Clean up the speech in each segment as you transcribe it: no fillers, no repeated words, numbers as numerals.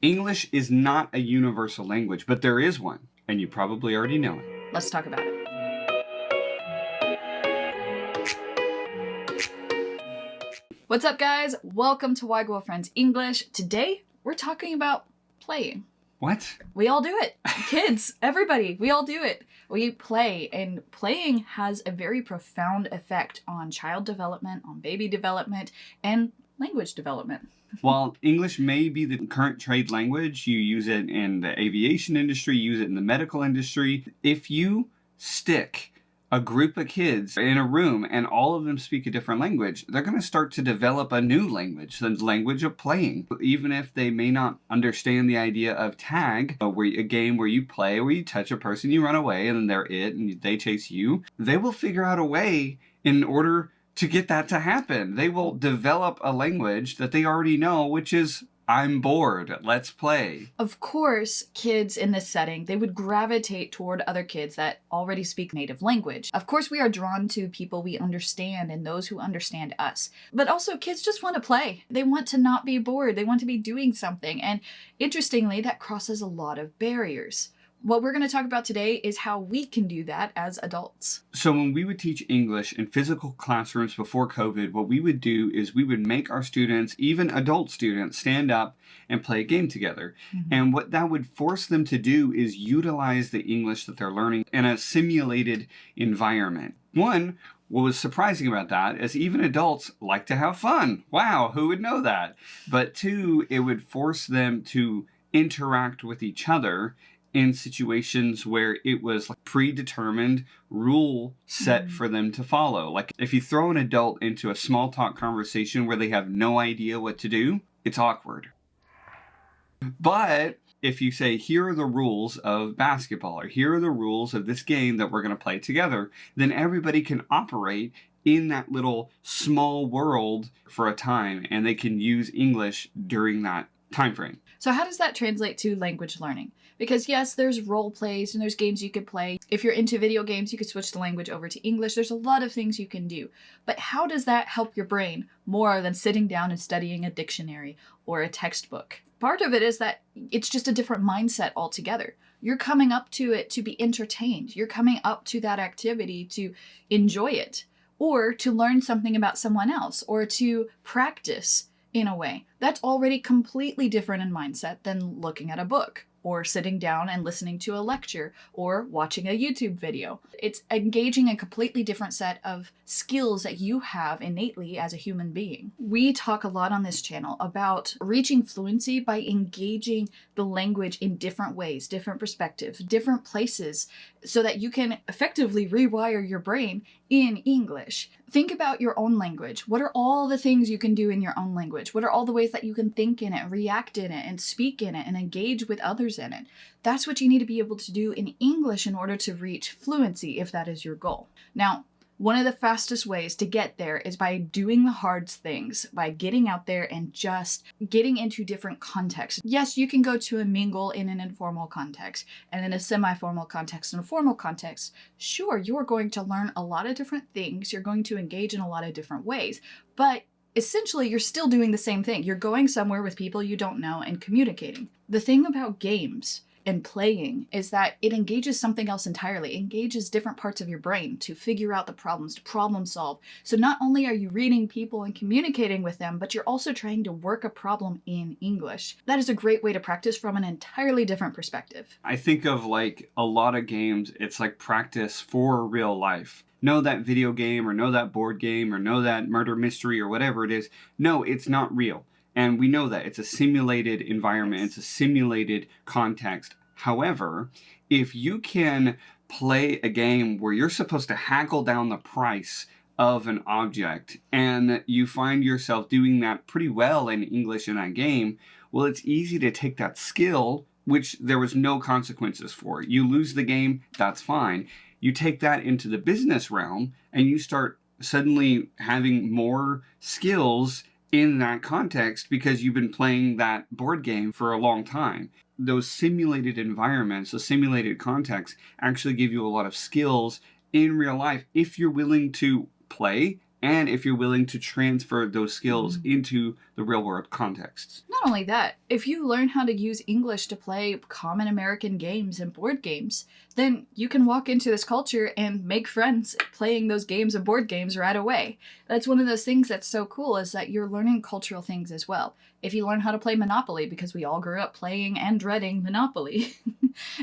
English is not a universal language, but there is one, and you probably already know it. Let's talk about it. What's up, guys? Welcome to Why Girlfriends English. Today, we're talking about playing. What? We all do it. Kids, everybody, we all do it. We play, and playing has a very profound effect on child development, on baby development, and language development. While English may be the current trade language, you use it in the aviation industry, you use it in the medical industry. If you stick a group of kids in a room and all of them speak a different language, they're going to start to develop a new language, the language of playing. Even if they may not understand the idea of tag, a game where you play, where you touch a person, you run away, and then they're it, and they chase you, they will figure out a way in order to get that to happen. They will develop a language that they already know, which is, I'm bored, let's play. Of course, kids in this setting, they would gravitate toward other kids that already speak native language. Of course, we are drawn to people we understand and those who understand us. But also, kids just want to play. They want to not be bored. They want to be doing something. And interestingly, that crosses a lot of barriers. What we're going to talk about today is how we can do that as adults. So when we would teach English in physical classrooms before COVID, what we would do is we would make our students, even adult students, stand up and play a game together. Mm-hmm. And what that would force them to do is utilize the English that they're learning in a simulated environment. One, what was surprising about that is even adults like to have fun. Wow, who would know that? But two, it would force them to interact with each other in situations where it was like predetermined rule set for them to follow. Like if you throw an adult into a small talk conversation where they have no idea what to do, it's awkward. But if you say, here are the rules of basketball, or here are the rules of this game that we're going to play together, then everybody can operate in that little small world for a time, and they can use English during that time frame. So how does that translate to language learning? Because yes, there's role plays and there's games you could play. If you're into video games, you could switch the language over to English. There's a lot of things you can do. But how does that help your brain more than sitting down and studying a dictionary or a textbook? Part of it is that it's just a different mindset altogether. You're coming up to it to be entertained. You're coming up to that activity to enjoy it, or to learn something about someone else, or to practice in a way. That's already completely different in mindset than looking at a book, or sitting down and listening to a lecture, or watching a YouTube video. It's engaging a completely different set of skills that you have innately as a human being. We talk a lot on this channel about reaching fluency by engaging the language in different ways, different perspectives, different places, so that you can effectively rewire your brain in English. Think about your own language. What are all the things you can do in your own language? What are all the ways that you can think in it, react in it, and speak in it, and engage with others in it? That's what you need to be able to do in English in order to reach fluency, if that is your goal. Now, one of the fastest ways to get there is by doing the hard things, by getting out there and just getting into different contexts. Yes, you can go to a mingle in an informal context, and in a semi-formal context and a formal context. Sure, you're going to learn a lot of different things. You're going to engage in a lot of different ways, but essentially you're still doing the same thing. You're going somewhere with people you don't know and communicating. The thing about games and playing is that it engages something else entirely. It engages different parts of your brain to figure out the problems, to problem solve. So not only are you reading people and communicating with them, but you're also trying to work a problem in English. That is a great way to practice from an entirely different perspective. I think of like a lot of games, it's like practice for real life. Know that video game, or know that board game, or know that murder mystery, or whatever it is. No, it's not real. And we know that. It's a simulated environment. It's a simulated context. However, if you can play a game where you're supposed to haggle down the price of an object, and you find yourself doing that pretty well in English in that game, well, it's easy to take that skill, which there was no consequences for. You lose the game, that's fine. You take that into the business realm, and you start suddenly having more skills in that context because you've been playing that board game for a long time. Those simulated environments, the simulated contexts actually give you a lot of skills in real life if you're willing to play and if you're willing to transfer those skills into the real world contexts. Not only that, if you learn how to use English to play common American games and board games, then you can walk into this culture and make friends playing those games and board games right away. That's one of those things that's so cool, is that you're learning cultural things as well. If you learn how to play Monopoly, because we all grew up playing and dreading Monopoly.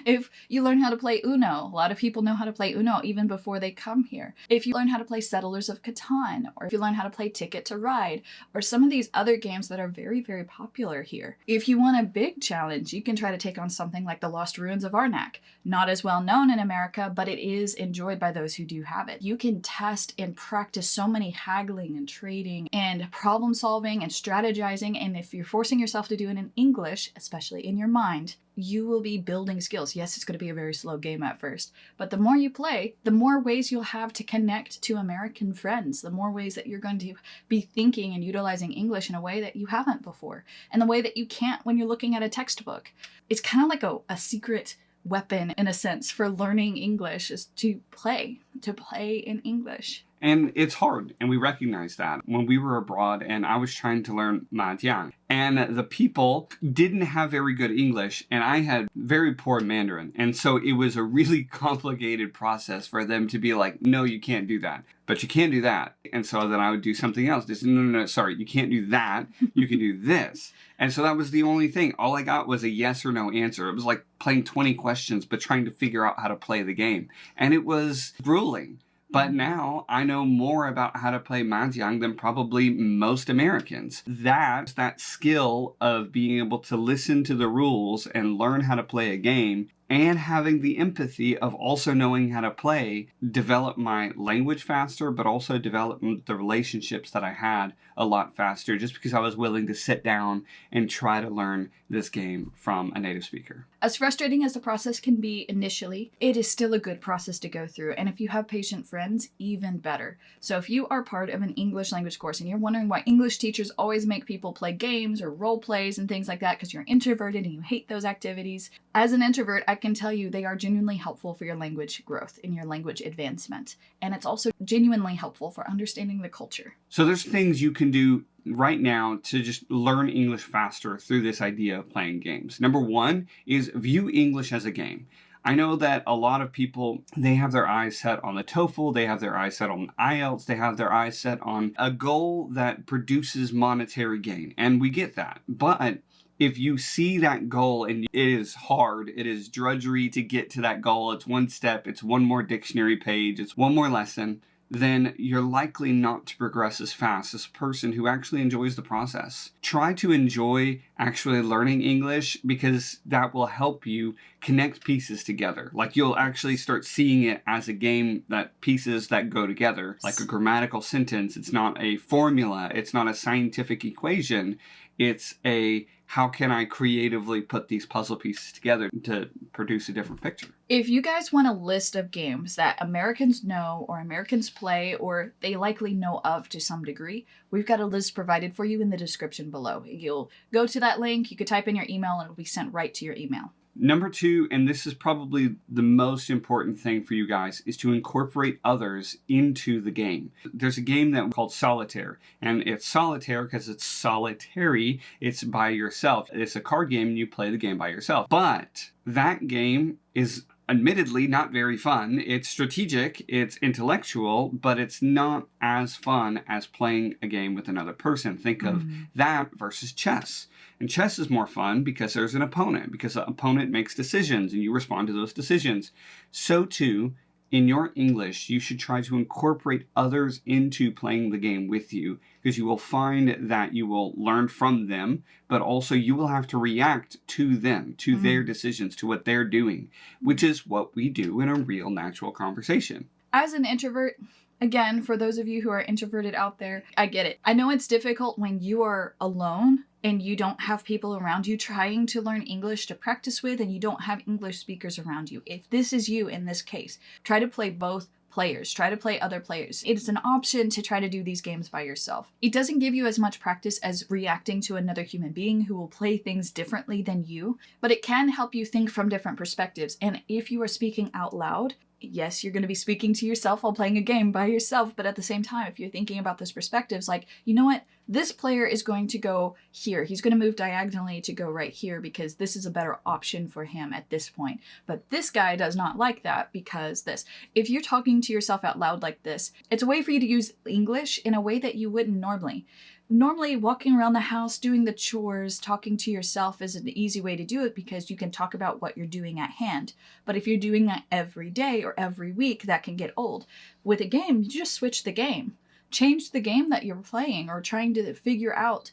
If you learn how to play Uno, a lot of people know how to play Uno even before they come here. If you learn how to play Settlers of Catan, or if you learn how to play Ticket to Ride, or some of these other games that are very, very popular here. If you want a big challenge, you can try to take on something like The Lost Ruins of Arnak. Not as well known in America, but it is enjoyed by those who do have it. You can test and practice so many haggling and trading and problem solving and strategizing, and if you're forcing yourself to do it in English, especially in your mind, you will be building skills. Yes, it's going to be a very slow game at first, but the more you play, the more ways you'll have to connect to American friends, the more ways that you're going to be thinking and utilizing English in a way that you haven't before, and the way that you can't when you're looking at a textbook. It's kind of like a secret weapon, in a sense, for learning English, is to play in English. And it's hard, and we recognize that. When we were abroad and I was trying to learn Mahjong, and the people didn't have very good English, and I had very poor Mandarin. And so it was a really complicated process for them to be like, no, you can't do that. But you can do that. And so then I would do something else. Just, no, sorry, you can't do that. You can do this. And so that was the only thing. All I got was a yes or no answer. It was like playing 20 questions, but trying to figure out how to play the game. And it was grueling. But now I know more about how to play Mahjong than probably most Americans. That skill of being able to listen to the rules and learn how to play a game, and having the empathy of also knowing how to play, developed my language faster, but also developed the relationships that I had a lot faster, just because I was willing to sit down and try to learn this game from a native speaker. As frustrating as the process can be initially, it is still a good process to go through. And if you have patient friends, even better. So if you are part of an English language course and you're wondering why English teachers always make people play games or role plays and things like that because you're introverted and you hate those activities, as an introvert, I can tell you they are genuinely helpful for your language growth and your language advancement. And it's also genuinely helpful for understanding the culture. So there's things you can do right now to just learn English faster through this idea of playing games. Number one is view English as a game. I know that a lot of people, they have their eyes set on the TOEFL, they have their eyes set on IELTS, they have their eyes set on a goal that produces monetary gain. And we get that. But if you see that goal and it is hard, it is drudgery to get to that goal, it's one step, it's one more dictionary page, it's one more lesson, then you're likely not to progress as fast as a person who actually enjoys the process. Try to enjoy actually learning English, because that will help you connect pieces together. Like, you'll actually start seeing it as a game, that pieces that go together. Like a grammatical sentence, it's not a formula, it's not a scientific equation, it's a how can I creatively put these puzzle pieces together to produce a different picture. If you guys want a list of games that Americans know or Americans play or they likely know of to some degree, we've got a list provided for you in the description below. You'll go to that link, you could type in your email, and it'll be sent right to your email. Number two, and this is probably the most important thing for you guys, is to incorporate others into the game. There's a game that called Solitaire, and it's solitaire because it's solitary, it's by yourself. It's a card game and you play the game by yourself. But that game is admittedly not very fun. It's strategic, it's intellectual, but it's not as fun as playing a game with another person. Think of that versus chess. And chess is more fun because there's an opponent, because the opponent makes decisions and you respond to those decisions. So too, in your English, you should try to incorporate others into playing the game with you, because you will find that you will learn from them, but also you will have to react to them, to their decisions, to what they're doing, which is what we do in a real natural conversation. As an introvert, again, for those of you who are introverted out there, I get it. I know it's difficult when you are alone and you don't have people around you trying to learn English to practice with, and you don't have English speakers around you. If this is you in this case, try to play both players. Try to play other players. It is an option to try to do these games by yourself. It doesn't give you as much practice as reacting to another human being who will play things differently than you, but it can help you think from different perspectives. And if you are speaking out loud, yes, you're going to be speaking to yourself while playing a game by yourself, but at the same time, if you're thinking about those perspectives, like, you know what? This player is going to go here. He's going to move diagonally to go right here because this is a better option for him at this point. But this guy does not like that because this. If you're talking to yourself out loud like this, it's a way for you to use English in a way that you wouldn't normally. Normally, walking around the house, doing the chores, talking to yourself is an easy way to do it because you can talk about what you're doing at hand. But if you're doing that every day or every week, that can get old. With a game, you just switch the game. Change the game that you're playing or trying to figure out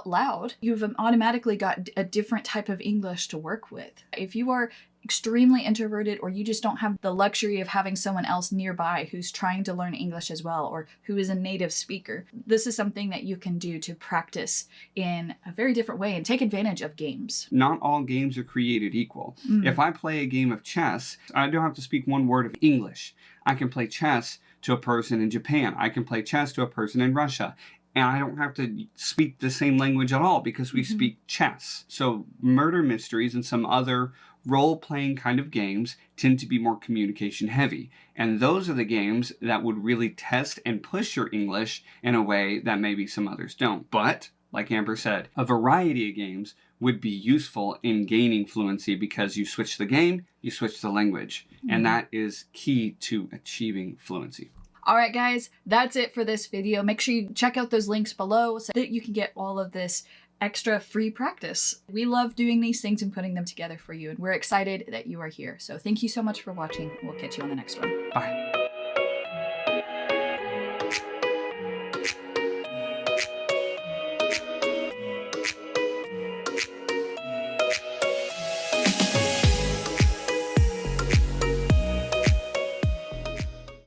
loud. You've automatically got a different type of English to work with. If you are extremely introverted or you just don't have the luxury of having someone else nearby who's trying to learn English as well or who is a native speaker, this is something that you can do to practice in a very different way and take advantage of games. Not all games are created equal. If I play a game of chess, I don't have to speak one word of English. I can play chess to a person in Japan. I can play chess to a person in Russia. And I don't have to speak the same language at all because we speak chess. So murder mysteries and some other role-playing kind of games tend to be more communication heavy. And those are the games that would really test and push your English in a way that maybe some others don't. But, like Amber said, a variety of games would be useful in gaining fluency because you switch the game, you switch the language. And that is key to achieving fluency. All right, guys, that's it for this video. Make sure you check out those links below so that you can get all of this extra free practice. We love doing these things and putting them together for you, and we're excited that you are here. So thank you so much for watching. We'll catch you on the next one. Bye.